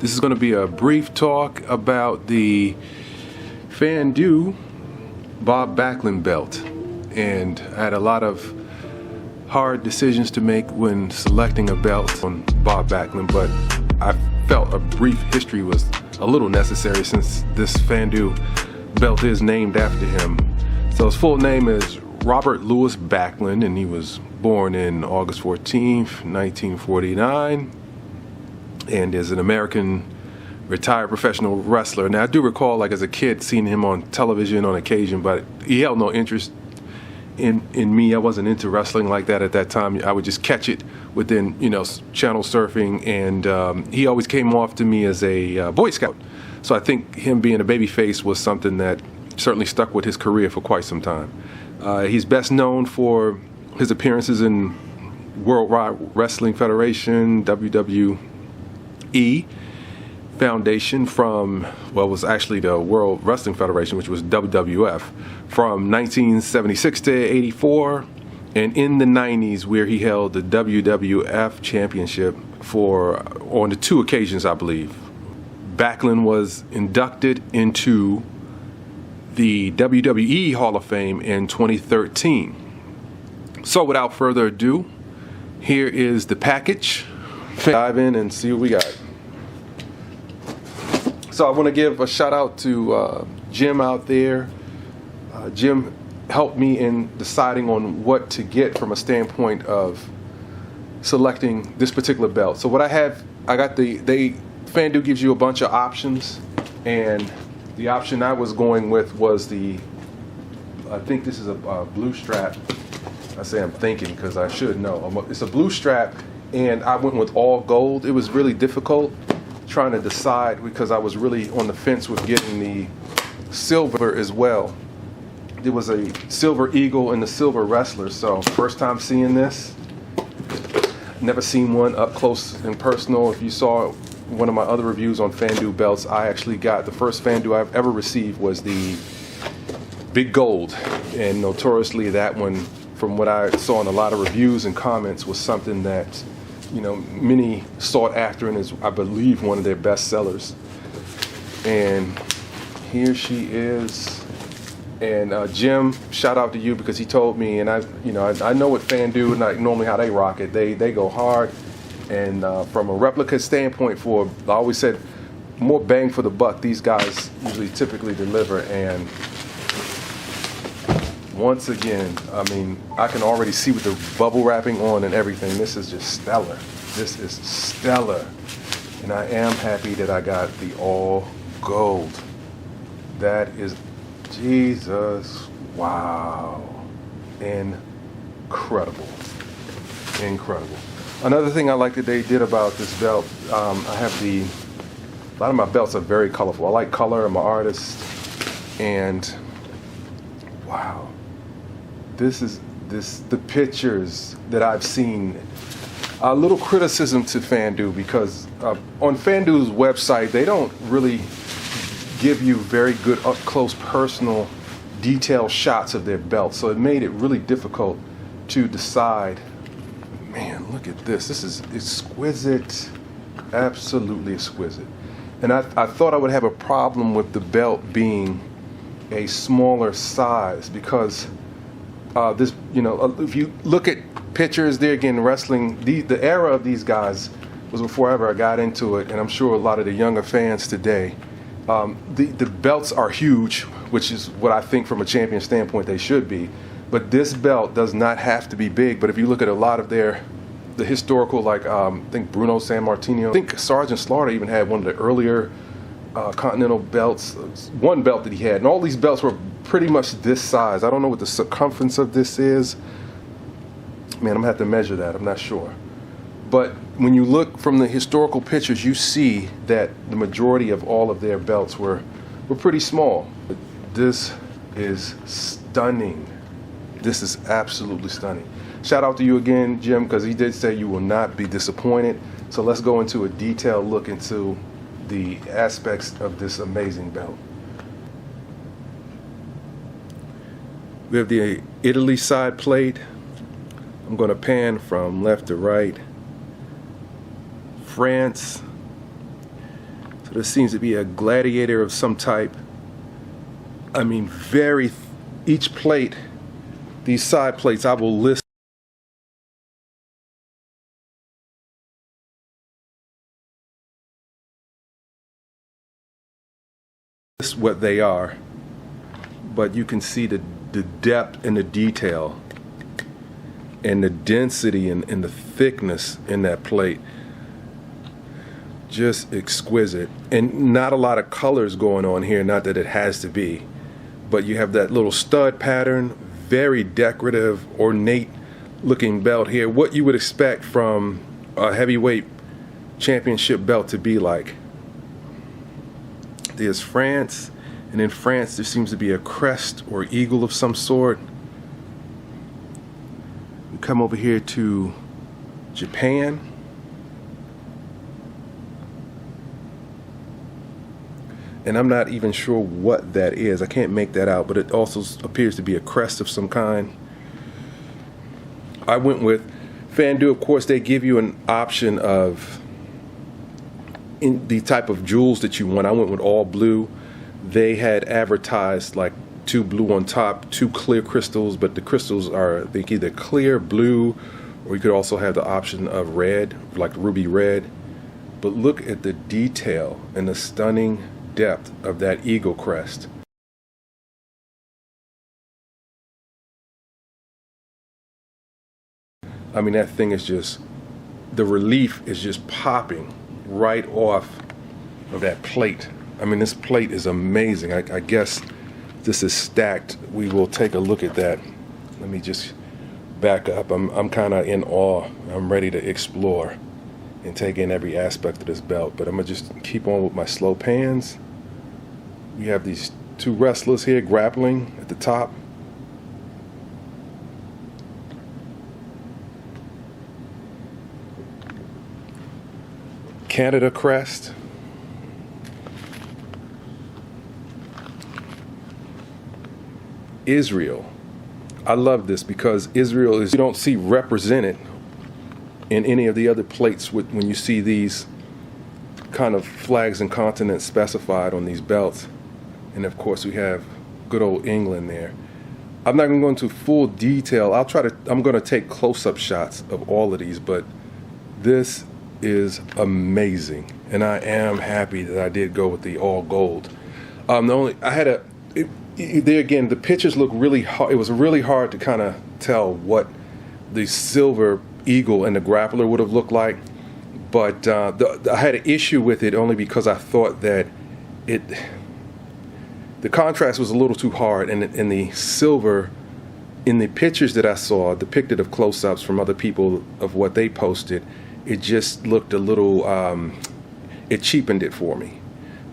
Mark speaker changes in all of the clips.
Speaker 1: This is going to be a brief talk about the Fandu Bob Backlund belt, and I had a lot of hard decisions to make when selecting a belt on Bob Backlund, but I felt a brief history was a little necessary since this Fandu belt is named after him. So his full name is Robert Louis Backlund, and he was born in August 14th, 1949, and is an American retired professional wrestler. Now, I do recall, like as a kid, seeing him on television on occasion, but he held no interest in me. I wasn't into wrestling like that at that time. I would just catch it within, channel surfing, and he always came off to me as a Boy Scout. So I think him being a babyface was something that certainly stuck with his career for quite some time. He's best known for his appearances in World Wrestling Federation, WWWF Foundation from, well, it was actually the World Wrestling Federation, which was WWF, from 1976 to 84, and in the 90s where he held the WWF Championship on the two occasions, I believe. Backlund was inducted into the WWE Hall of Fame in 2013. So without further ado, here is the package. Dive in and see what we got. So I want to give a shout out to Jim out there. Jim helped me in deciding on what to get from a standpoint of selecting this particular belt. So what I got Fandu gives you a bunch of options, and the option I was going with was I think this is a blue strap. I say I'm thinking because I should know. It's a blue strap, and I went with all gold. It was really difficult trying to decide because I was really on the fence with getting the silver as well. There was a silver eagle and the silver wrestler, so first time seeing this. Never seen one up close and personal. If you saw one of my other reviews on Fandu belts, I actually got the first Fandu I've ever received was the big gold, and notoriously that one, from what I saw in a lot of reviews and comments, was something that many sought after and is, I believe, one of their best sellers. And here she is. And Jim, shout out to you because he told me, and I know what Fandu and normally how they rock it. They go hard, and from a replica standpoint, I always said more bang for the buck. These guys usually typically deliver, and once again, I can already see with the bubble wrapping on and everything. This is just stellar. This is stellar, and I am happy that I got the all gold. That is, Jesus, wow, incredible. Another thing I like that they did about this belt, a lot of my belts are very colorful. I like color. I'm an artist, and wow, the pictures that I've seen. A little criticism to Fandu because on Fandu's website they don't really give you very good up close personal detailed shots of their belts, so it made it really difficult to decide. Man, look at this. This is exquisite, absolutely exquisite. And I thought I would have a problem with the belt being a smaller size because this, if you look at pictures there again, wrestling, the era of these guys was before ever I got into it, and I'm sure a lot of the younger fans today, the belts are huge, which is what I think from a champion standpoint they should be, but this belt does not have to be big. But if you look at a lot of the historical, like I think Bruno Sammartino, I think Sergeant Slaughter even had one of the earlier Continental belts, one belt that he had, and all these belts were pretty much this size. I don't know what the circumference of this is. Man, I'm gonna have to measure that. I'm not sure. But when you look from the historical pictures, you see that the majority of all of their belts were pretty small. But this is stunning. This is absolutely stunning. Shout out to you again, Jim, because he did say you will not be disappointed. So let's go into a detailed look into the aspects of this amazing belt. We have the Italy side plate. I'm going to pan from left to right. France. So there seems to be a gladiator of some type. I mean, each plate, these side plates, I will list what they are, but you can see the depth and the detail and the density and the thickness in that plate. Just exquisite. And not a lot of colors going on here, not that it has to be, but you have that little stud pattern, very decorative, ornate looking belt here, what you would expect from a heavyweight championship belt to be like. There's France, and in France there seems to be a crest or eagle of some sort. We come over here to Japan. And I'm not even sure what that is. I can't make that out, but it also appears to be a crest of some kind. I went with Fandu. Of course, they give you an option of in the type of jewels that you want. I went with all blue. They had advertised like 2 blue on top, 2 clear crystals, but the crystals are, I think, either clear, blue, or you could also have the option of red, like ruby red. But look at the detail and the stunning depth of that eagle crest. I mean, that thing is just, the relief is just popping right off of that plate. I mean, this plate is amazing. I guess this is stacked. We will take a look at that. Let me just back up. I'm kind of in awe. I'm ready to explore and take in every aspect of this belt, but I'm gonna just keep on with my slow pans. We have these 2 wrestlers here grappling at the top. Canada crest. Israel. I love this because Israel is, you don't see represented in any of the other plates when you see these kind of flags and continents specified on these belts. And of course we have good old England there. I'm not going to go into full detail. I'm going to take close-up shots of all of these, but this is amazing, and I am happy that I did go with the all gold. There again, the pictures look really hard. It was really hard to kind of tell what the silver eagle and the grappler would have looked like, but I had an issue with it only because I thought that the contrast was a little too hard, and the silver in the pictures that I saw depicted of close-ups from other people of what they posted, it just looked a little, it cheapened it for me.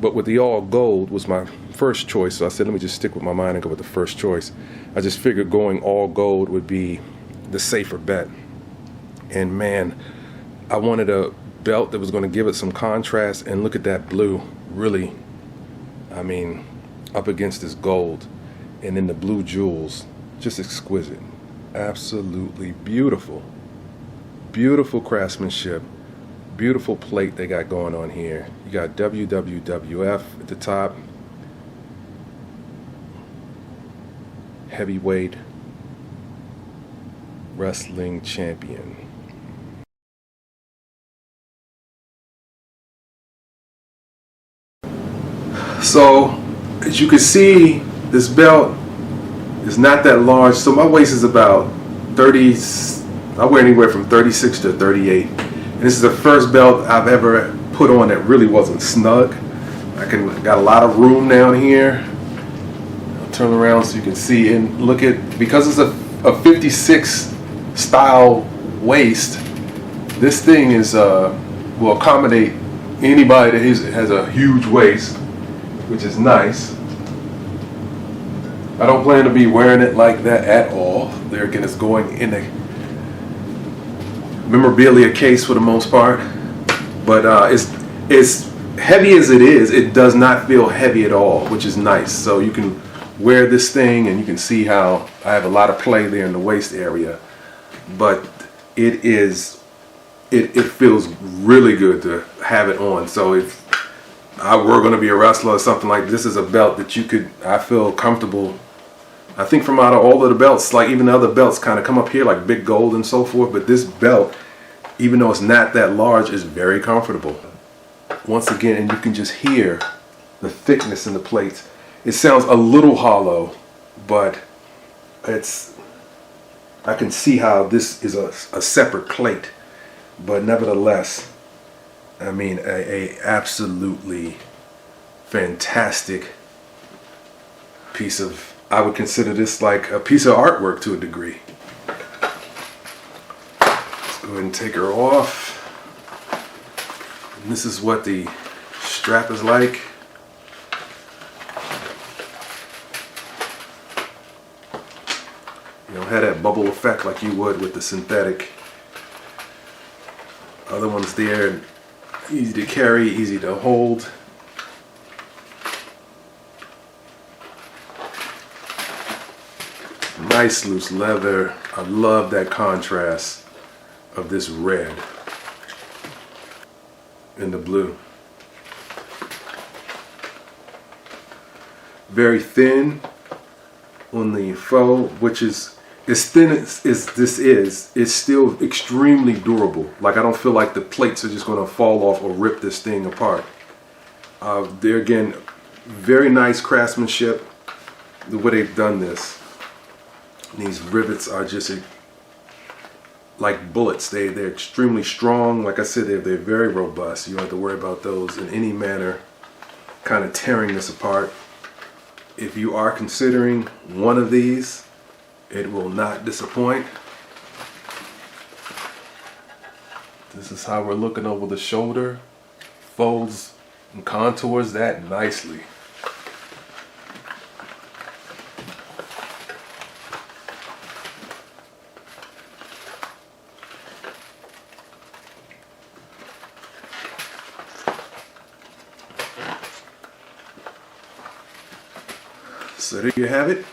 Speaker 1: But with the all gold was my first choice, so I said, let me just stick with my mind and go with the first choice. I just figured going all gold would be the safer bet. And man, I wanted a belt that was going to give it some contrast, and look at that blue, really, I mean, up against this gold, and then the blue jewels, just exquisite, absolutely beautiful. Beautiful craftsmanship, beautiful plate they got going on here. You got WWWF at the top, heavyweight wrestling champion. So as you can see, this belt is not that large. So my waist is about 30. I wear anywhere from 36 to 38. And this is the first belt I've ever put on that really wasn't snug. Got a lot of room down here. I'll turn around so you can see, and look at, because it's a 56 style waist, this thing is will accommodate anybody that has a huge waist, which is nice. I don't plan to be wearing it like that at all. There again, it's going in a memorabilia case for the most part, but it's heavy as it is. It does not feel heavy at all, which is nice. So you can wear this thing, and you can see how I have a lot of play there in the waist area, but it feels really good to have it on. So if I were going to be a wrestler or something like this, is a belt that you could, I feel comfortable. I think from out of all of the belts, like even the other belts kind of come up here like big gold and so forth, but this belt, even though it's not that large, is very comfortable. Once again, and you can just hear the thickness in the plates. It sounds a little hollow, but I can see how this is a separate plate, but nevertheless, I mean, a absolutely fantastic piece of, I would consider this like a piece of artwork to a degree. Let's go ahead and take her off. And this is what the strap is like. You know, had that bubble effect like you would with the synthetic. Other ones there, easy to carry, easy to hold. Nice loose leather. I love that contrast of this red and the blue. Very thin on the faux, which is as thin as this is, it's still extremely durable. Like, I don't feel like the plates are just going to fall off or rip this thing apart. There again, very nice craftsmanship, the way they've done this. These rivets are just like bullets. They're extremely strong. Like I said, they're very robust. You don't have to worry about those in any manner kind of tearing this apart. If you are considering one of these, it will not disappoint. This is how we're looking over the shoulder. Folds and contours that nicely. So there you have it.